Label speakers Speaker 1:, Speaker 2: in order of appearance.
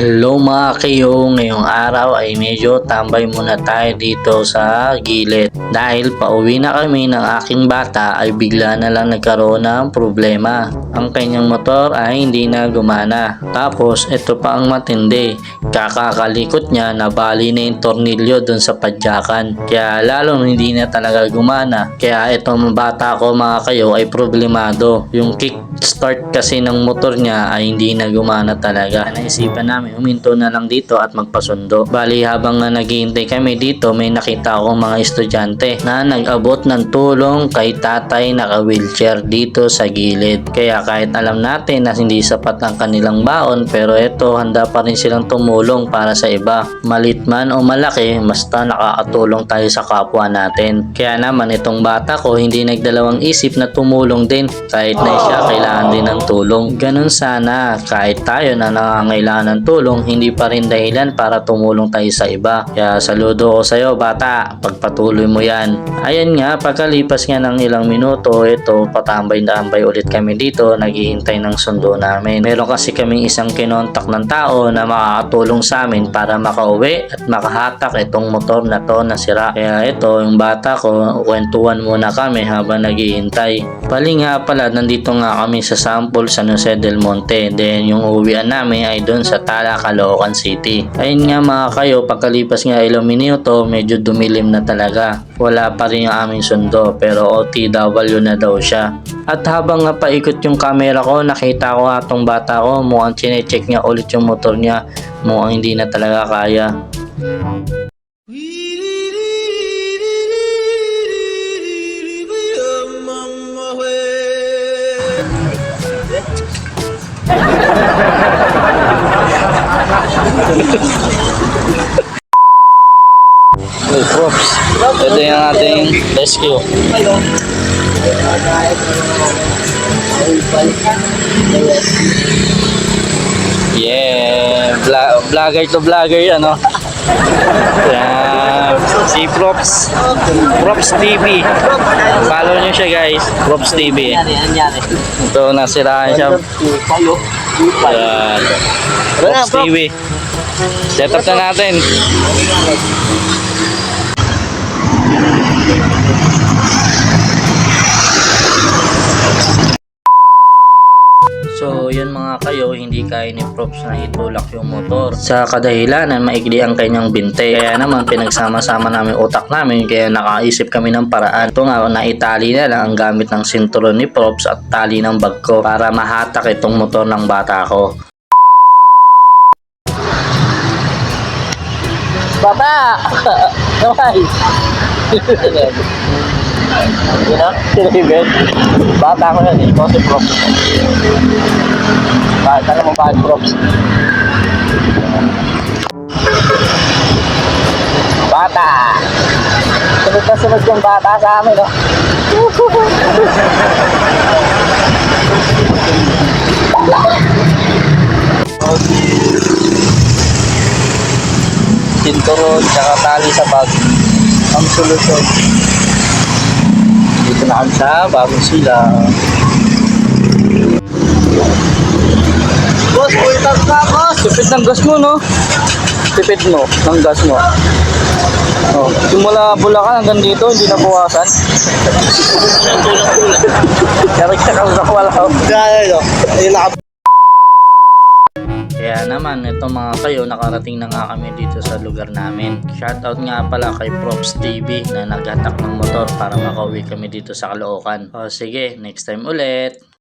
Speaker 1: Hello mga kayo, ngayong araw ay medyo tambay muna tayo dito sa gilid. Dahil pauwi na kami ng aking bata ay bigla na lang nagkaroon ng problema. Ang kanyang motor ay hindi na gumana. Tapos ito pa ang matindi, kakakalikot niya nabali na yung tornilyo dun sa padyakan. Kaya lalong hindi na talaga gumana. Kaya itong bata ko mga kayo ay problemado. Yung kickstart kasi ng motor niya ay hindi na gumana talaga. Naisipan namin huminto na lang dito at magpasundo. Bali habang naghihintay kami dito may nakita akong mga estudyante na nag-abot ng tulong kay tatay naka-wheelchair dito sa gilid. Kaya kahit alam natin na hindi sapat ang kanilang baon pero eto handa pa rin silang tumulong para sa iba. Malit man o malaki basta nakakatulong tayo sa kapwa natin. Kaya naman itong bata ko hindi nagdalawang isip na tumulong din kahit na siya kailangan din ng tulong. Ganun sana kahit tayo na nangangailangan ng tulong hindi pa rin dahilan para tumulong tayo sa iba. Kaya saludo ko sa iyo bata, pagpatuloy mo yan. Ayan nga, pagkalipas nga ng ilang minuto, ito patambay-tambay ulit kami dito, naghihintay ng sundo namin. Meron kasi kaming isang kinontak ng tao na makakatulong sa amin para makauwi at makahatak itong motor na to na sira. Kaya ito, yung bata ko, kwentuhan muna kami habang naghihintay. Pali nga pala, nandito nga kami sa Sample San Jose del Monte. Then yung uwian namin ay doon sa Tala, Caloocan City. Ayun nga mga kayo, pagkalipas nga ilang minuto, medyo dumilim na talaga. Wala pa rin yung aming sundo pero OTW na daw siya. At habang nga paikot yung camera ko, nakita ko atong bata ko, mukhang chinecheck niya ulit yung motor niya. Mukhang hindi na talaga kaya. Hey, props. Ito yung ating rescue. Yeah, vlogger to vlogger yan, no? Yeah, si Props. Props TV. Follow nyo siya guys. Props TV. Ito, nasiraan siya. Yan. Props TV. Set up na natin. So yun mga kayo, hindi kaya ni Props na itulak yung motor sa kadahilanan maikli ang kanyang binte. Kaya naman pinagsama-sama namin utak namin kaya nakaisip kami ng paraan. Ito nga, naitali na lang ang gamit ng sinturon ni Props at tali ng bag ko para mahatak itong motor ng bata ko. Baba! Kamay! You know? Sinibig? Bata ko na, ikaw si Props. Bakit? Alam mo bakit Props? Bata! Sunod na sunod yung bata sa amin, no? Sinturon, tsaka tali sa bag ang solusyon. Dito na kami sa bagong sila. Boss, pultag ka, boss! Tipid ng gas mo, no? Tipid mo ng gas mo. Oh, simula Bulacan hanggang dito, hindi na buwasan. Karik sa wala. Kaya naman, ito mga kayo, nakarating na nga kami dito sa lugar namin. Shoutout nga pala kay Props TV na naghatak ng motor para makauwi kami dito sa Caloocan. O sige, next time ulit!